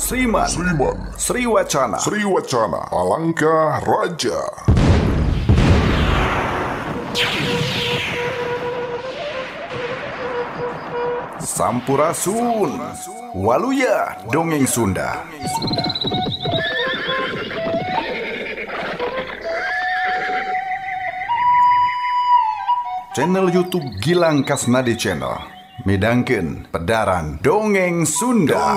Sriman, Sriwacana, Palangka Raja. Sampurasun, Waluya Dongeng Sunda. Channel YouTube Gilang Kasnadi Channel midangkeun pedaran Dongeng Sunda.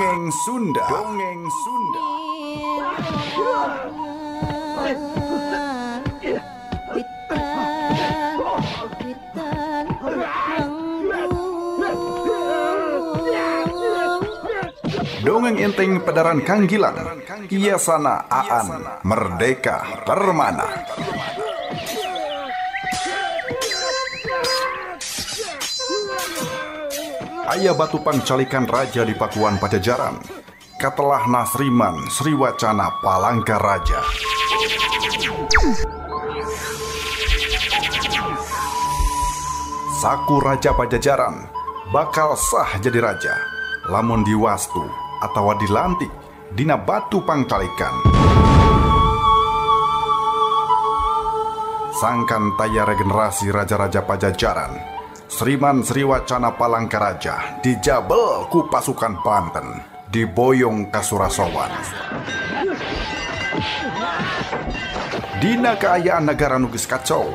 Dongeng enteng pedaran Kang Gilang, Iyasana Aan Merdeka Permana. Aya batu pancalikan raja di Pakuan Pajajaran, katelah Nasriman Sriwacana Palangka Raja. Saku Raja Pajajaran bakal sah jadi raja lamun diwastu atawa dilantik dina batu pangcalikan. Sangkan taya regenerasi raja-raja Pajajaran, Sriman Sriwacana Palangka Raja dijabel ku pasukan Banten, diboyong ka Surasowan. Dina kaayaan negara nu geus kacau,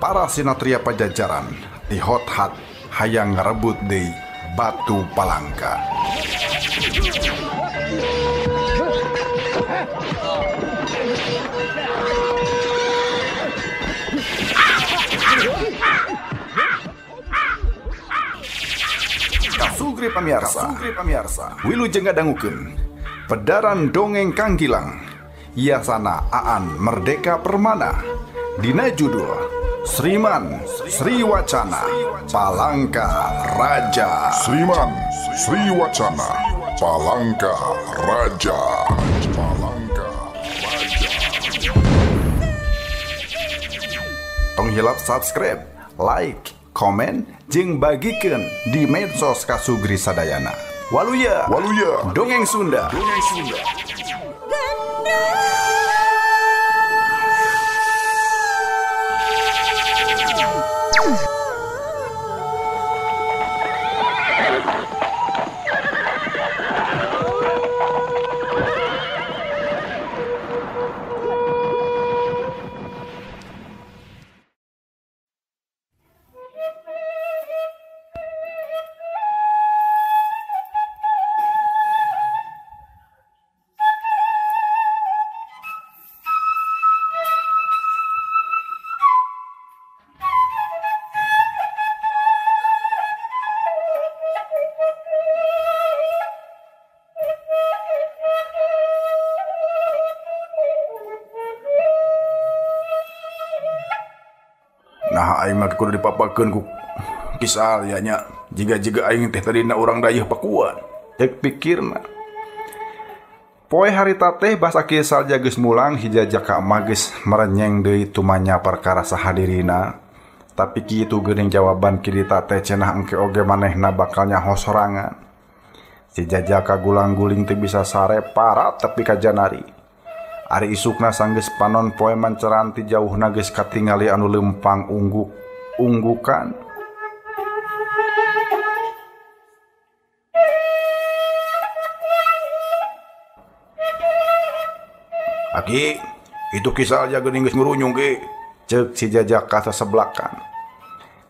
para sinatria Pajajaran dihot-hat hayang ngarebut deui batu Palangka. Kasugri pamirsa, wilujeng ngadangukeun pedaran dongeng Kang Gilang, Iyasana Aan Merdeka Permana, dina judul Sriman Sriwacana Palangka Raja. Sriman Sriwacana Palangka Raja. Tong hilap subscribe, like, komen, jeung bagikeun di medsos kasugri sadayana. Waluya Dongeng Sunda. Nah aing mah kudu dipapakeun ku kisah ya nya. Jiga aing teh tadina urang dayeuh Pakuan. Tek pikirna. Poe harita teh basa kisah geus mulang hijajaka mah geus merenyeng deui tumanya perkara sahadirina. Tapi kitu geuning jawaban kidita teh cenah engke oge manehna bakal nyaho sorangan. Si jajaka gulang-guling teh bisa sare parat tepi ka janari. Ari isukna sanggeus panon poe manceran ti jauhna geus katingali anu lempang unggukan. Aki, itu kisah aja geuning geus ngurunyung ge, ceuk si jajaka saseblakan.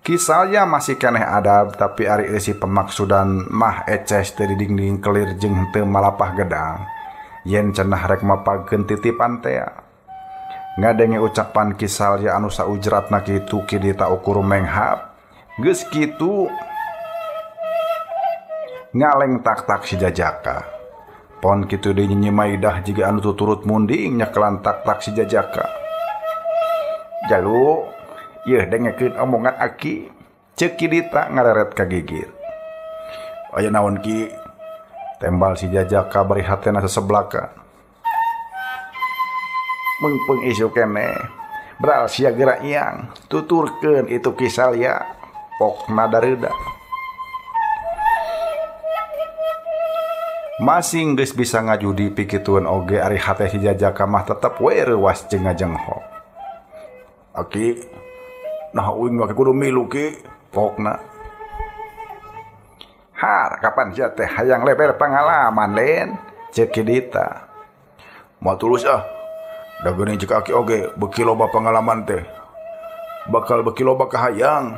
Kisahnya masih keneh adab, tapi ari isi pemaksudan mah eces teu didingding kelir jeung teu malapah gedang. Yen cenah rek mapageun titipan teh ngadenge ucapan kisah ya anu saujratna kitu kidita ukur menghap geus kitu ngaleng tak si jajaka pon kitu deui nyimaidah jiga anu tuturut munding nyakelan tak si jajaka. Jalu yeuh dengekeun omongan aki, ceuk kidita ngareret ka gigir. Aya naon ki? Tembal si jajaka bari hatena saseblakan. Mengpeng isu kene beral sia geura iang tuturkeun itu kisah ya pokna dareuda. Masing geus bisa ngajudi pikituan oge ari hate si Jajaka mah tetep we reuas jeung ngajenghok. Aki, nah uing mah kudu milu ki, pokna. Har, kapan sia teh hayang leber pengalaman len, ceuk Kidita. Moal tulus da geuning ceuk aki oge beuki loba pengalaman teh. Bakal beuki loba kahayang.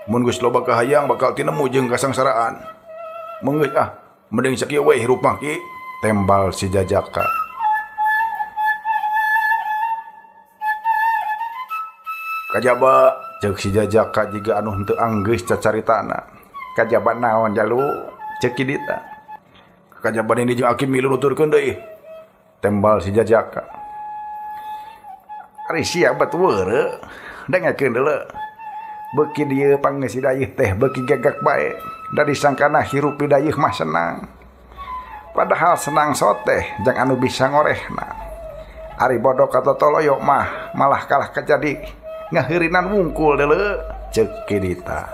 Mun geus loba kahayang bakal tinemu jeung kasangsaraan. Mun geus mending sakieu we hirup mah ki, tembal si Jajaka. Kajaba ceuk si Jajaka jiga anu henteu anggeus cacaritana. Kajaba naon jalu ceuk Kidita. Kajaba ini jeung aki milu nuturkeun deui. Tembal si Jajaka. Ari sia bet weureu, dengekeun deuleu. Beuki dieu pangeusi dayeuh teh beuki gagak bae. Da disangkana hirup di dayeuh mah senang. Padahal senang soteh jang anu bisa ngorehna. Ari bodoh kata toloyo mah malah kalah kajadi ngaheurinan wungkul deuleu ceuk Kidita.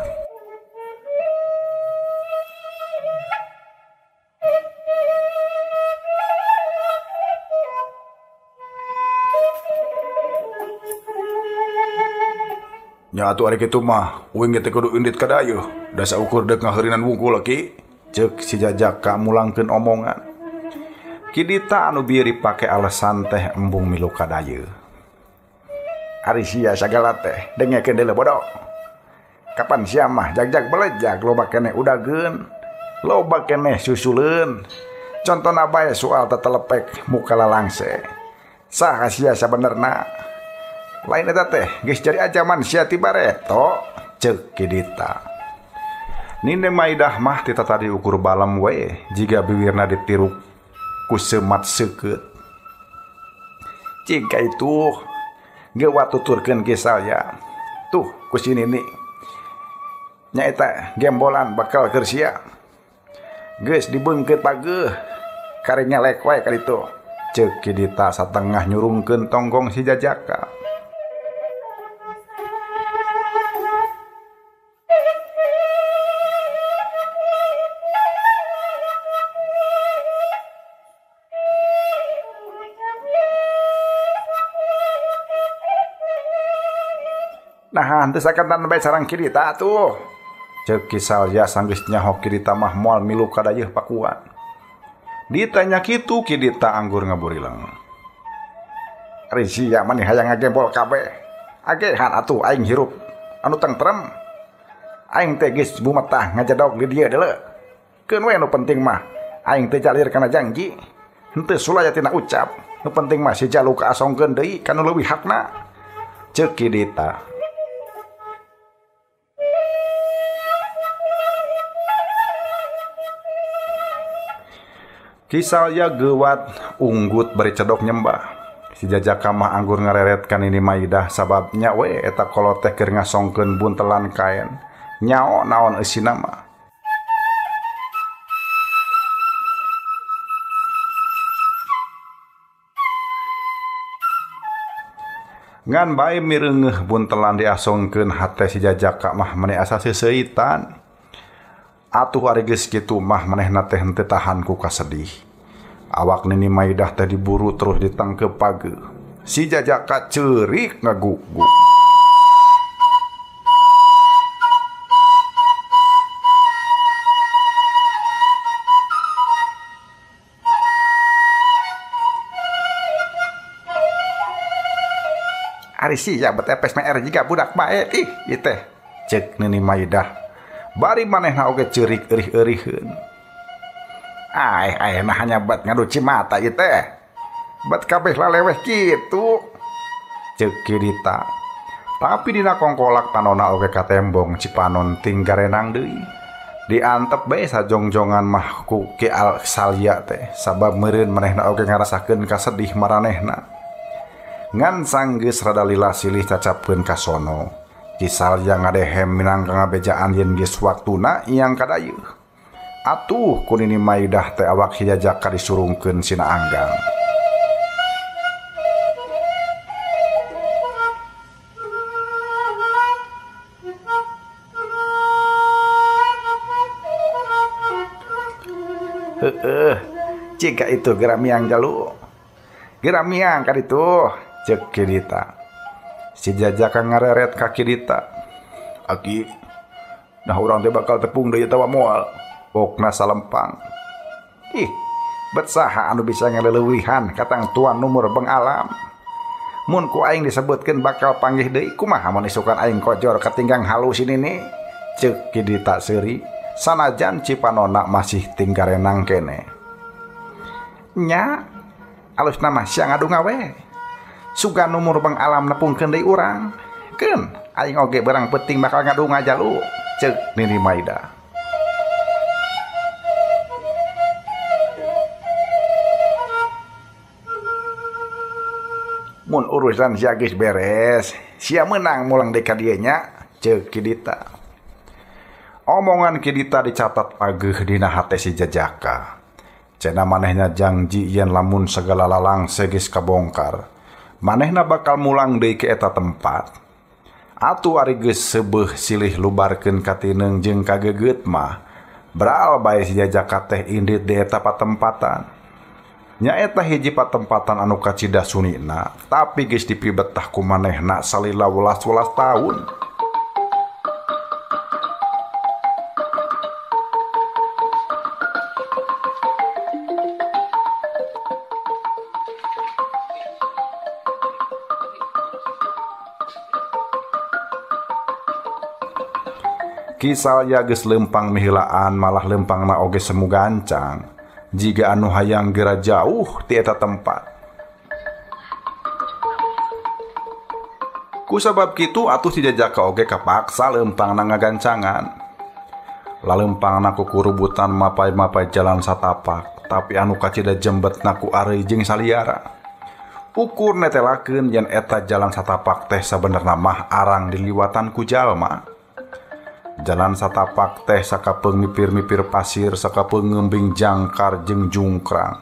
Nya atuh ari kitu mah uing teh kudu indit ka dayeuh da saukur deuk ngaheurinan wungkul ki, ceuk si Jajaka mulangkeun omongan. Kidita anu bieu dipake alesan teh embung milu ka dayeuh. Ari sia sagala teh dengekeun deuleu bodoh. Kapan sia mah jagjag belejag loba keneh udageun, loba keneh susuleun. Contona bae soal tetelepek muka lalangse. Saha sia sabenerna? Lain eta teh geus jadi ajaman sia ti bareto, ceuk Kidita. Nini Maidah mah ti tata diukur balem we jiga bibirna ditiru ku seumat seukeut. Jika itu geua tuturkeun ge saya. Tuh ku si Nini. Nya eta gembolan bakal keur sia. Geus dibeungkeut pageuh. Kare nyelek wae ka ditu. Ceuk Kidita satengah nyurungkeun tonggong si Jajaka. Nah, henteu sakantan bae sareng Kidita tuh. Ceuk Salya sanggeus nyahok Kidita mah moal milu ka dayeuh pakuan. Ditanya kitu Kidita anggur ngaburileng. Ari sia maneh hayang ngagembol kabeh. Agehan atuh aing hirup anu tentrem. Aing teh geus bumetah ngajadog di dieu deuleu. Keun we nu penting mah aing teh jalir kana janji. Henteu sulaya tina ucap. Nu penting mah si jalu kaasongkeun deui kana leuwih hakna. Ceuk Kidita. Kisalya geuwat unggut bari cedok nyembah. Si Jajaka mah anggur ngareretkan ini Maidah sababnya we eta kolot teh keur ngasongkeun buntelan kaen. Nyao naon eusina mah. Ngan bae mireungeuh buntelan diasongkeun hate si Jajaka mah maneh asa seuseuitan. Atuh ari geus kitu mah manehna teh henteu tahan ku kasedih. Awak Nini Maidah teh diburu terus ditangkep pageuh. Si Jajaka ceurik ngaguguk. Ari sia betepes mer jiga budak bae ih ieu teh ceuk Nini Maidah. Bari manehna oge ceurik eurih-eurihkeun. Ayeuna hanya bat ngaduci mata ieu teh. Bat kabeh laleweh kitu. Ceuk Kidita. Tapi dina kongkolak panonna oge ka tembong Cipanon ting garenang deui. Diantep bae sajongjongan mah ku Ki Salya teh sabab meureun manehna oge ngarasakeun kasedih maranehna. Ngan sanggeus rada lila silih cacapkeun ka sono. Ki Salya ngadehem minangka ngabejaan yen geus waktuna iang ka dayeuh. Atuh ku Nini Maidah teh awak si Jajaka disurungkeun sina anggang. Jika itu geramiang jalu. Geramiang kan itu, cek Kidita. Si Jajaka ngareret ka Kidita. Aki, nah orang teh bakal tepung deui tawa moal. Pokna salempang. Ih, bet saha anu bisa ngaleuweuhan katang tuan numur beng alam. Mun ku aing disebutkeun bakal panggih deui kumaha mun isukan aing kojor katinggang halus ini nih. Cek Kidita seuri, sanajan Cipanona masih tinggarenang kene. Nya, alusna mah sia ngadunga we. Sugan numur bang alam nepungkeun deui urang. Keun, aing oge barang penting bakal ngadunga jalu. Cek Nini Maida. Mun urusan sia geus beres, sia menang mulang deui ka dieu nya, cek Kidita. Omongan Kidita dicatat ageuh dina hate si Jajaka. Cenah manehna janji yen lamun segala lalang geus kabongkar, manehna bakal mulang deui ke eta tempat. Atuh ari geus seubeuh silih lubarkeun katineung jeung kagegeut mah, beral bae si Jajaka teh indit di eta patempatan. Nya eta hiji patempatan anu kacida sunina, tapi geus dipibetah ku manehna salila 11 tahun. Kisal ya geus lempang mihilaan malah lempangna oge semu gancang. Jiga anu hayang geura jauh ti eta tempat. Ku sabab kitu atuh si Jajaka oge kapaksa lempangna ngagancangan. Lalempangna ku kurubutan mapai-mapai jalan satapak, tapi anu kacida jembetna ku areuy jeung saliara. Ukur netelakeun yen eta jalan satapak teh sabenerna mah arang diliwatan ku jalma. Jalan satapak teh sakapeung mipir-mipir pasir, sakapeung ngembing jangkar jeung jungkrang.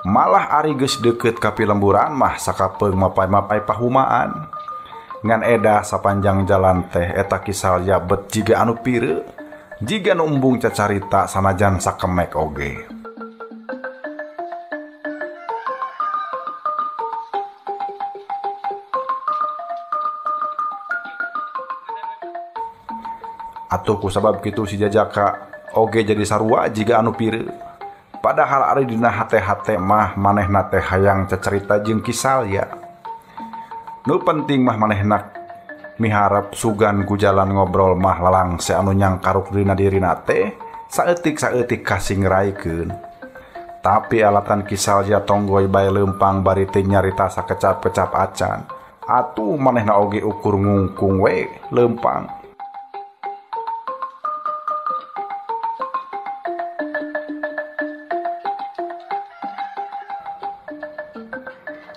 Malah ari geus deukeut ka pilemburan mah sakapeung mapai-mapai pahumaan. Ngan edah sapanjang jalan teh eta kisal yabet jiga anu pireu, jiga nu embung cacarita sanajan sakemek oge. Atuh ku sabab kitu si Jajaka oge jadi sarua jiga anu pireu. Padahal ari dina hate-hate mah manehna teh hayang cacarita jeung kisal ya. Nu penting mah manehna miharep sugan ku jalan ngobrol mah lalangse anu nyangkaruk dina dirina teh saeutik-saeutik kasing ngeraikeun. Tapi alatan kisal ya tonggoy bae lempang bari teh nyarita sakecap-kecap acan. Atuh manehna oge ukur ngungkung we lempang.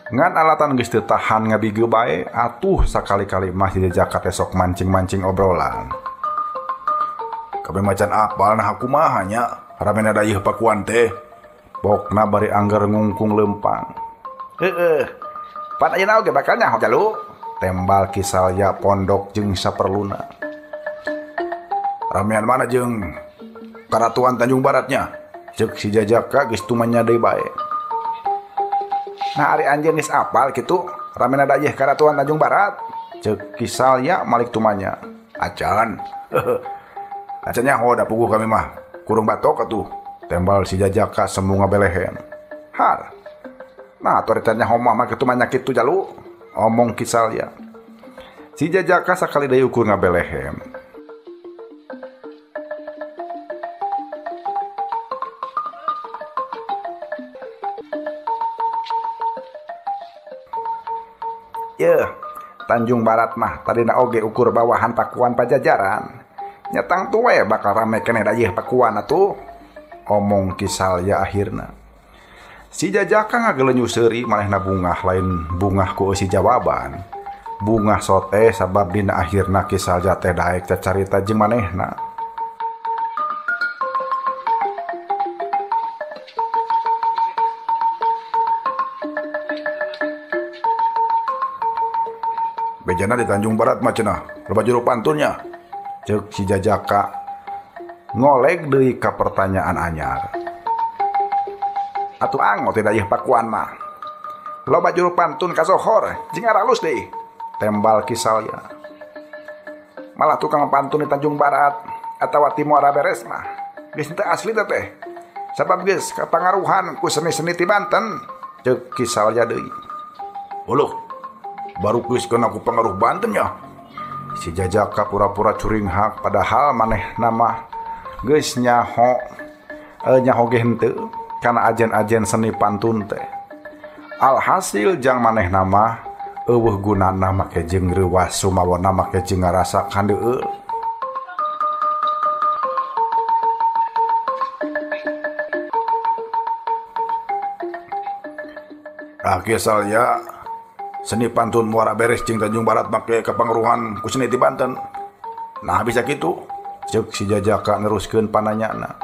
Ngan alatan geus teu tahan ngabigeu bae, atuh sakali-kali mah si Jajaka teh sok mancing-mancing obrolan. Kabeh macan apal nah aku mah nya ramena dayeuh pakuan teh. Pokna bari angger ngungkung lempang. Pan ayeuna oge bakal nyaho jalu. Tembal kisal ya pondok jeung saperluna. Ramean mana jeung Karatuan Tanjung Baratnya? Ceuk si Jajaka geus tumanya deui bae. Nah ari anjeun geus apal kitu ramena dayeuh Karatuan Tanjung Barat, ceuk kisal ya malik tumanya. Acan. Acan nyaho da puguh kami mah kurung batok atuh. Tembal si Jajaka semu ngabelehen. Har. Nah atuh eta nyaho mah kitu mah nya kitu jalu. Omong kisal ya. Si Jajaka sakali deui ukur ngabelehen. Yeuh, Tanjung Barat mah tadina oge ukur bawahan pakuan Pajajaran. Nyatang tuwe bakal rame keneh dayeuh pakuan atuh. Omong kisal ya akhirna. Si Jajaka ngageuleuh seuri manehna bungah lain bungah ku eusi jawaban. Bungah sote sabab dina akhirna kisal ja teh daek cacarita jeung manehna. Bejana di Tanjung Barat mah cenah loba juru pantunnya. Ceuk si Jajaka ngolek deui ka pertanyaan anyar. atuh angot teh dayeuh pakuan mah. Loba juru pantun kasohor jeung aralus deui. Tembal Kisalya. Malah tukang pantun di Tanjung Barat atawa ti Muara Beres mah geus teu asli teh. Sabab geus kapangaruhan ku seni-seni ti Banten. Ceuk Kisalya deui. Uluh, baru geus kena ku pangaruh Banten nya. Si Jajaka pura-pura curing hak padahal maneh nama geus nyaho ge henteu kana ajen-ajen seni pantun teh. Alhasil jang maneh nama eueuh gunana make jeung reuwas sumawona make jeung ngarasakan deul. Kisalya seni pantun Muara Beres jeung Tanjung Barat make kapangaruhan ku seni ti Banten. Nah bisa kitu, ceuk si Jajaka neruskeun pananyana.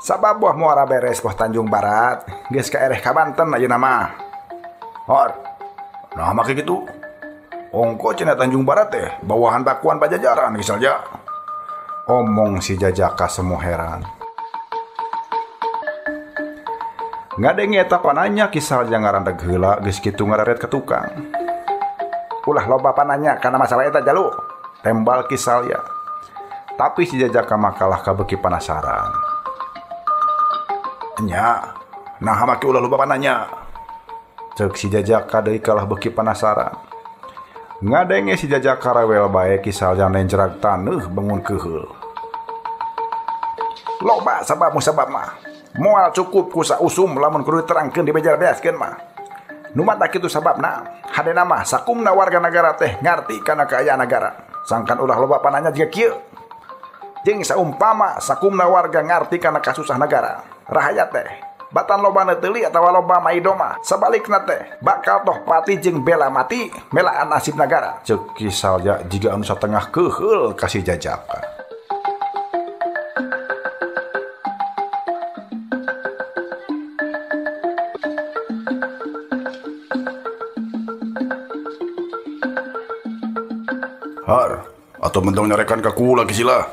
Sabab buah Muara Beres buah Tanjung Barat geus kaereh ka Banten ayeuna mah. Hor. Nah make kitu. Ongko cenah Tanjung Barat teh bawahan bakuan Pajajaran Kisalya. Omong si Jajaka semu heran. Ngadenge eta pananya Kisalya ngarandeg heula geus kitu ngararet ke tukang. Ulah loba pananya kana masalah eta jalu. Tembal Kisalya. Tapi si Jajaka makalah kabeuki penasaran. Nya, nah make ulah loba pananya. Ceuk si Jajaka deui kalah beuki penasaran. Ngadenge si Jajaka rewel bae Kisalya nenjerag taneuh bangun keheul. Loba sabab mah. Moal cukup ku sausum lamun kudu terangkeun dibejar-beaskeun mah. Nu mata kitu sababna, hadena mah sakumna warga nagara teh ngarti kana kaayaan nagara. Sangkan ulah loba pananya jiga kieu. Jeung saumpama sakumna warga ngarti kana kasusah nagara, rahaya teh batan lobana teuli atawa loba maidoma sabalikna teh bakal toh pati jeung bela mati melaan nasib nagara. Ceuk Kisalya jiga anu satengah keheul ka si Jajaka. Har, atau mentong nyarekan ka kula Kisila.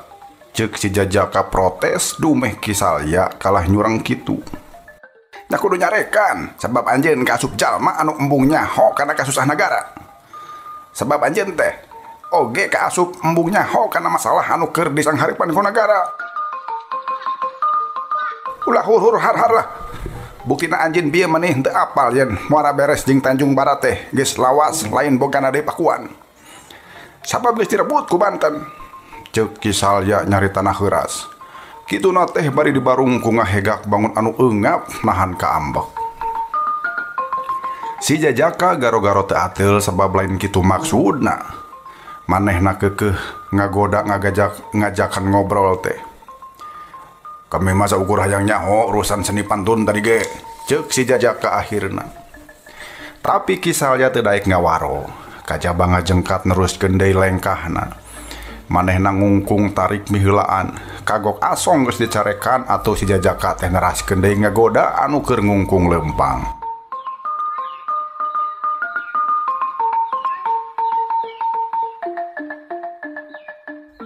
Ceuk si Jajaka protes dumeh Kisalya kalah nyurang kitu. Nya kudu nyarekan sabab anjeun kaasup jalma anu embung nyaho kana kasusah nagara. Sabab anjeun teh oge kaasup embung nyaho kana masalah anu keur disanghareupan ku nagara. Ulah hur-hur har-har lah. Buktina anjeun bieu maneh teu apal yen Muara Beres jeung Tanjung Barat teh geus lawas lain bogana deui pakuan. Sabab geus direbut ku Banten. Ceuk Kisalya nyari tanah heuras. Kituna teh bari dibarung ku ngahegak bangun anu eungap nahan ka ambek. Si Jajaka garo-garo teu ateul sabab lain kitu maksudna. Manehna keukeuh ngagoda ngajakan ngobrol teh. Kami masa ukur hayang nyaho urusan seni pantun tadi ge. Ceuk si Jajaka akhirna. Tapi Kisalya teu daek ngawaro. Kajaba ngajengkat neruskeun deui lengkahna. Manehna ngungkung tarik miheulaan. Kagok asong geus dicarekan atuh si Jajaka teh neraskeun deui ngagoda anu keur ngungkung leumpang.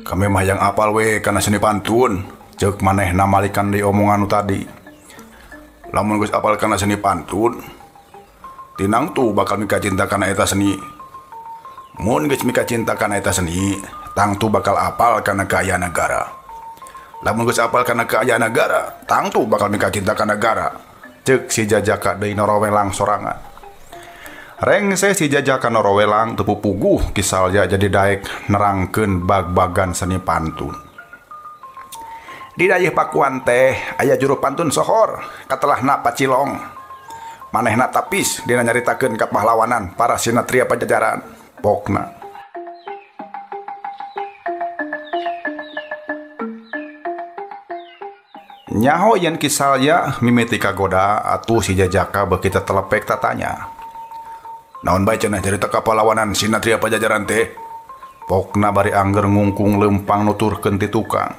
Kami mah yang apal we kana seni pantun. Ceuk manehna malikan deui omongan anu tadi. Lamun geus apal kana seni pantun, tinang tuh bakal mika cinta kana eta seni. Mun geus mika cinta kana eta seni, tang tu bakal apal kana kaayaan nagara. Lamun geus apal kana kaayaan nagara, tang tu bakal mika cinta kana nagara. Ceuk si Jajaka deui norowelang sorangan. Rengse si Jajaka norowelang teu pupuguh Kisalya jadi daek nerangkeun bag-bagan seni pantun. Di dayeuh pakuan teh aya juru pantun sohor katelahna Pacilong. Manehna tapis dina nyaritakeun kapahlawanan para sinatria Pajajaran. Pokna nyaho yen Kisalya mimiti kagoda atuh si Jajaka beuki teh telepek tatanya. Naon bae cenah carita kapahlawanan sinatria Pajajaran teh? Pokna bari angger ngungkung leumpang nuturkeun ti tukang.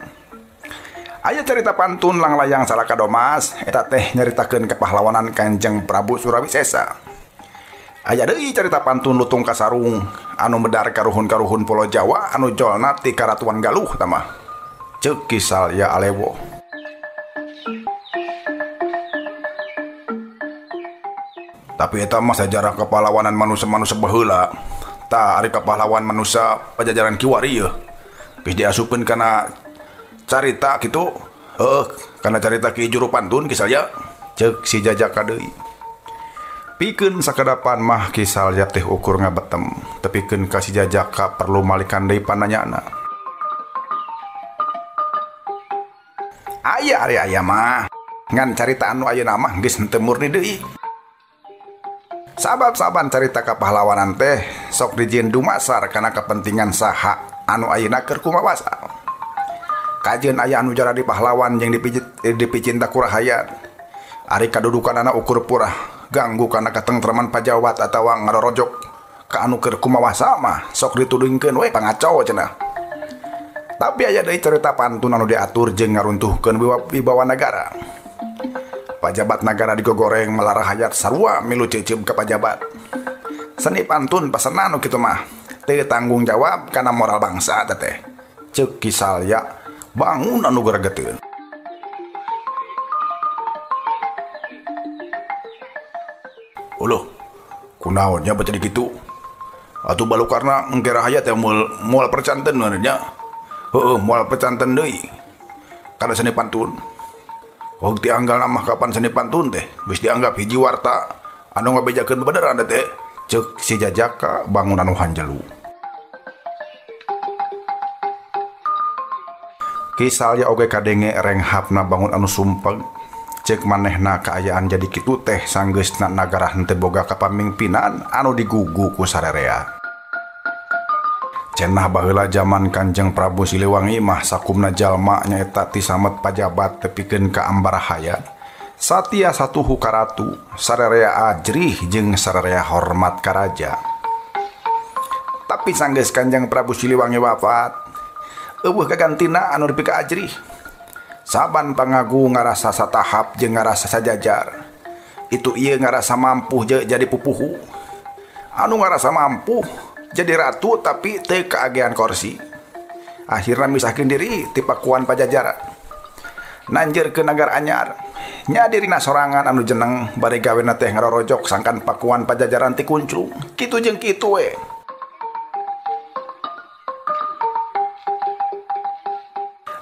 Aya carita pantun langlayang Salaka Domas eta teh nyaritakeun kapahlawanan Kanjeng Prabu Surawisesa. Aya deui carita pantun lutung kasarung anu medar karuhun-karuhun Pulau Jawa anu jolna ti Karatuan Galuh tamah. Ceuk Kisal ya Alewo. Tapi eta mah sajarah kepahlawanan manusia-manusia baheula. Tah ari kepahlawan manusia pajajaran kiwari yeuh. Geus diasupkeun kana carita kitu. Kana carita Ki Juru Pantun Kisal ya. Ceuk si Jajaka deui. Pikeun sakadapan mah Kisal ya teh ukur ngabetem, tepikeun ka si Jajaka perlu malikan deui pananyana. Aya ari aya mah ngan carita anu ayeuna mah geus henteu murni deui. Sabab saban carita kapahlawanan teh sok dijieun dumasar kana kepentingan saha anu ayeuna keur kumawasa. Kajeun aya anu jara di pahlawan jeung dipicinta ku rahayat. Ari kadudukanana ukur purah ganggu karena katengtreman pajawat atau ngarorojok ka anu keur kumawasa mah sok ditudingkeun we pangacau cenah. Tapi aya deui carita pantun anu diatur jeung ngaruntuhkeun wibawa negara. Pajabat negara digogoreng malah rahayat sarua milu ceuceub ka pajabat. Seni pantun pasana anu kitu mah teu tanggung jawab kana moral bangsa teh. Ceuk Kisal ya bangun anu gregeteun. Uluh, kunaonnya baca dikitu? Atuh balu karena engke rahayat ya moal percanten nya. Moal percanten deui. Kana seni pantun. Wong dianggal mah kapan seni pantun teh? Geus dianggap hiji warta anu ngabejakeun beneran teh. Ceuk si Jajaka bangun anu hanjelu. Kisal ya oge kadenge renghapna bangun anu sumpeg. Cek manehna kaayaan jadi kitu teh sanggeusna nagara henteu boga kapamingpinan anu digugu ku sararea. Cenah baheula zaman Kanjeng Prabu Siliwangi mah sakumna jalma nyaeta ti samet pajabat tepikeun ka ambarahaya. Satia satuhu karatu, sararea ajrih jeung sararea hormat ka raja. Tapi sanggeus Kanjeng Prabu Siliwangi wafat, eueuh gagantina anu nepi ka ajrih. Saban pangagu ngarasa satahap jeung ngarasa sajajar. Itu ieu ngarasa mampu jadi pupuhu. Anu ngarasa mampu jadi ratu tapi teu kaagean kursi. Akhirna misahkeun diri ti pakuan Pajajaran. Nanjeur ke Nagara Anyar. Nya dirina sorangan anu jeneng bari gawena teh ngarorojok sangkan pakuan Pajajaran ti kunclung. Kitu jeung kitu we.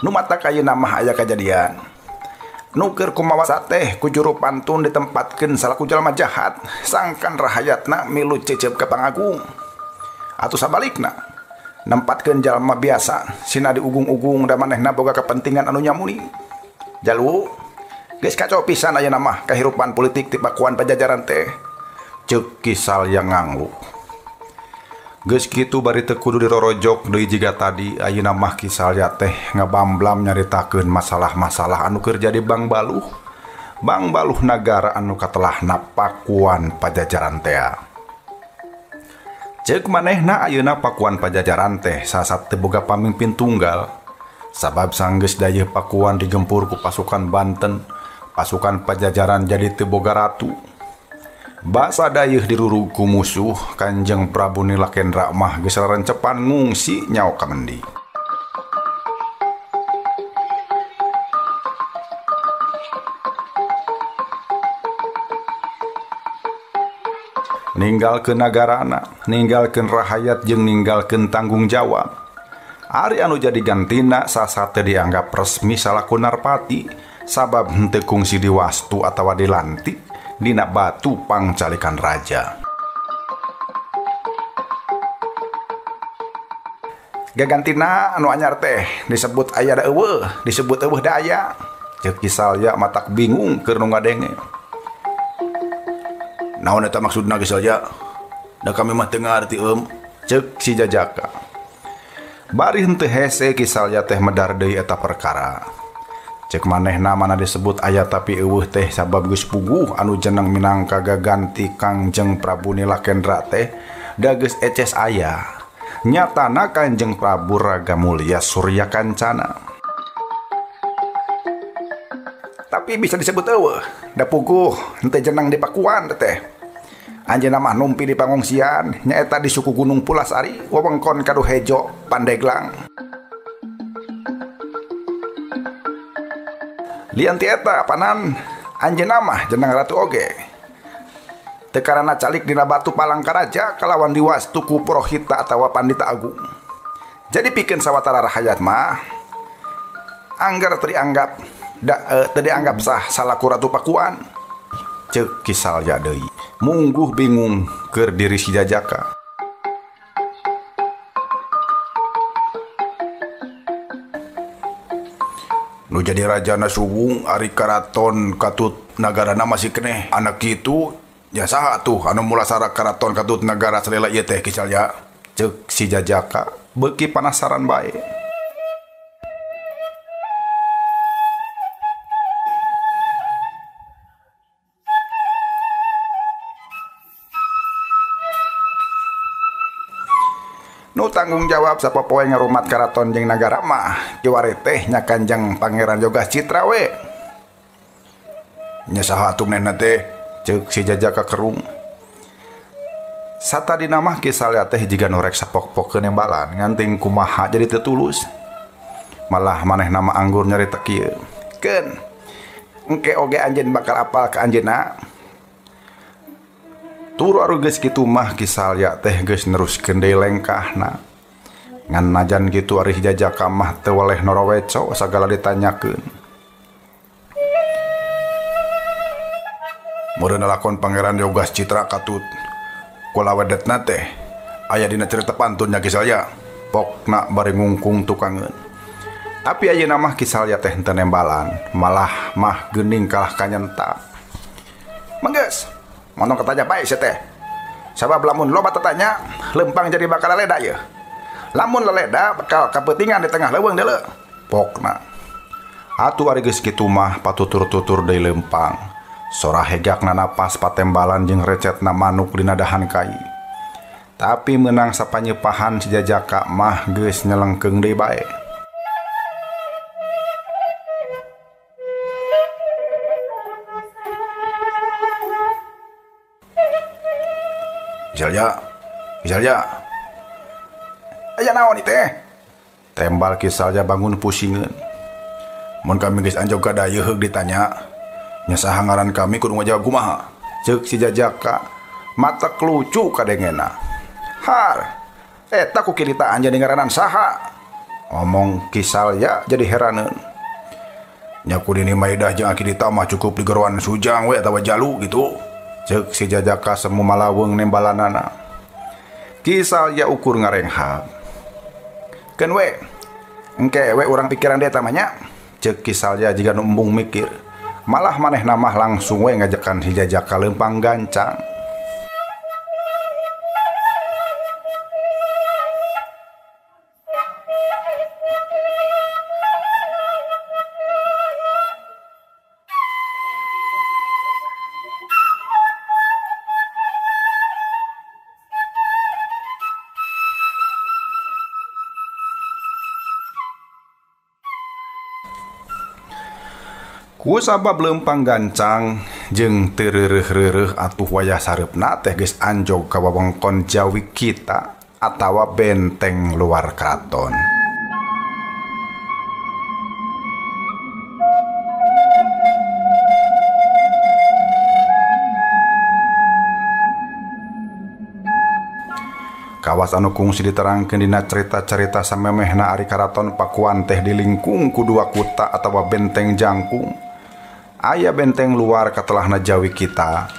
Nu matak ayeuna mah aya kajadian. Nu keur kumawasa teh ku Juru Pantun ditempatkeun salaku jalma jahat sangkan rahayatna milu cecep ka pangagung. Atuh sabalikna nempatkeun jalma biasa sina diugung-ugung da manehna boga kepentingan anu nyamuni. Jalu geus kacau pisan ayeuna mah kahirupan politik ti pakuan Pajajaran teh. Ceuk Kisal yang nganglu. Geus kitu bari teu kudu dirorojok deui jiga tadi ayeuna mah Kisal ya teh ngabamblam nyaritakeun masalah-masalah anu keur jadi Bang Baluh nagara anu katelahna pakuan Pajajaran teh. Ceuk manehna ayeuna pakuan Pajajaran teh sasat teu boga pamimpin tunggal. Sabab sanggeus dayeuh pakuan digempur ku pasukan Banten, pasukan Pajajaran jadi teu boga ratu. Basa dayeuh diruru ku musuh, Kanjeng Prabu Nilakendra mah geus rencepan ngungsi nyawa ka mendi. Ninggalkeun nagarana, ninggalkeun rahayat jeung ninggalkeun tanggung jawab. Ari anu jadi gantina sasate dianggap resmi salaku narpati sabab henteu kungsi diwastu atawa dilantik dina batu pangcalikan raja. Gagantina anu anyar teh disebut aya da eueuh, disebut eueuh da aya. Ceuk Kisal ya matak bingung keur nu ngadenge. Naon eta maksudna Kisal ya? Da kami mah teu ngarti ceuk si Jajaka. Bari henteu hese Kisal ya teh medar deui eta perkara. Cek manehna mana disebut aya tapi eueuh teh sabab geus puguh anu jeneng minangka gaganti Kangjeng Prabu Nilakendra teh da geus eces aya. Nyatana Kanjeng Prabu Raga Mulya Surya Kancana. Tapi bisa disebut eueuh da puguh henteu jeneng di pakuan teh. Anjeunna mah numpi di pangungsian nyaeta di suku Gunung Pulasari wewengkon Kaduhejo Pandeglang. Lian ti eta panan anjeunna mah jeneng ratu oge. Teu karana calik dina batu Palangkaraja kalawan diwastu ku Purohita atawa Pandita Agung. Jadi pikeun sawatara rahayat mah anggar teu dianggap sah salaku Ratu Pakuan. Ceuk Kisalya deui. Mungguh bingung keur diri si Jajaka. Nu jadi rajana Subung ari karaton katut nagarana masih keneh anak kitu ya saha tuh anu mulasara karaton katut nagara salela ieu teh Kisalya. Ceuk si Jajaka beuki panasaran bae. Nu tanggung jawab sapopoe ngarumat karaton jeung nagara mah kiwari teh nya Kanjeng Pangeran Yogas Citra we. Nya saha atuh menehna teh ceuk si Jajaka kerung. Satadina mah Kisalya teh jiga nu rek sapok-pokkeun nembalan nganting kumaha jadi teu tulus. Malah manehna mah anggur nyarita kieu. Keun engke oge anjeun bakal apal ka anjeunna. Tur aru geus kitu mah Kisalya teh geus neruskeun deui lengkahna. Ngan najan kitu ari Jajaka mah teu weleh noroweco sagala ditanyakeun. Meureun lakon Pangeran Yogas Citra katut kula wedetna teh aya dina carita pantun nya Kisalya. Pokna bari ngungkung tukangeun. Tapi ayeuna mah Kisalya teh henteu nembalan, malah mah geuning kalah kanyenta. Manggeus mono katanya bae sia teh. Sabab lamun loba tatanya, lempang jadi bakal leleda ieu. Lamun leleda bakal kapeutingan di tengah leuweung deuleu. Pokna. Atuh ari geus kitu mah patutur-tutur deui lempang. Sora hegakna napas patembalan jeung recetna manuk dina dahan kai. Tapi meunang sapanyepahan si Jajaka mah geus nyelengkeung deui bae. Kisalya. Aya naon ieu teh? Tembal Kisalya bangun pusingeun. Mun kami geus anjog ka dayeuh heug ditanya, nya saha ngaran kami kudu ngajawab kumaha? Ceuk si Jajaka mata lucu kadengena. Har, eta ku kiritaan jadi ngaranan saha? Omong Kisalya jadi heraneun. Nya kudini Maidah jeung Akidita mah cukup digeroan Sujang we atawa Jalu gitu. Ceuk si Jajaka semu malaweung nembalanana. Kisalya ukur ngarenghap. Keun we, engke we urang pikiran dia tamanya. Ceuk Kisalya jiga nu embung mikir. Malah manehna mah langsung we ngajakan si Jajaka leumpang gancang. Ku sabab leumpang gancang jeung teu reureuh-reureuh atuh wayah sareupna teh geus anjog ka wewengkon Jawi kita atawa benteng luar keraton. Kawas anu kungsi diterangkeun dina cerita-cerita samemehna ari karaton Pakuan teh dilingkung ku dua kuta atawa benteng jangkung. Aya benteng luar katelahna Jawi kita.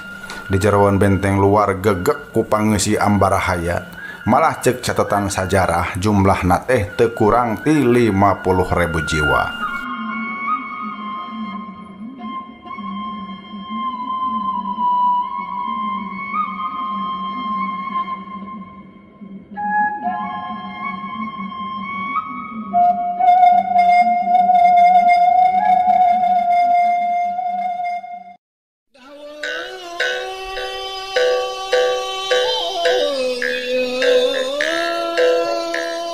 Di jeroan benteng luar gegek ku pangeusih Ambarahaya. Malah ceuk catatan sajarah jumlahna teh teu kurang ti 50.000 jiwa.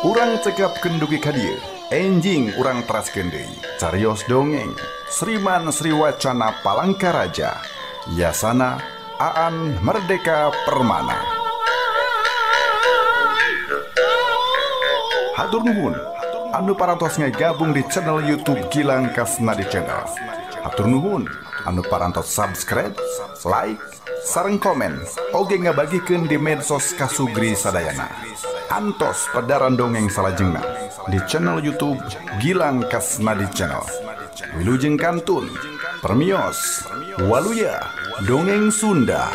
Urang cekapkeun dugi ka dieu, enjing urang teraskeun deui. Carios dongeng Sriman Sriwacana Palangkaraja. Yasana Aan Merdeka Permana. Hatur nuhun anu parantos ngagabung di channel YouTube Gilang Kasnadi Channel. Hatur nuhun anu parantos subscribe, like, sareng komen oge ngabagikeun di medsos kasugri sadayana. Antos padaran dongeng salajengna di channel YouTube Gilang Kasnadi Channel. Wilujeng kantun permios waluya dongeng Sunda.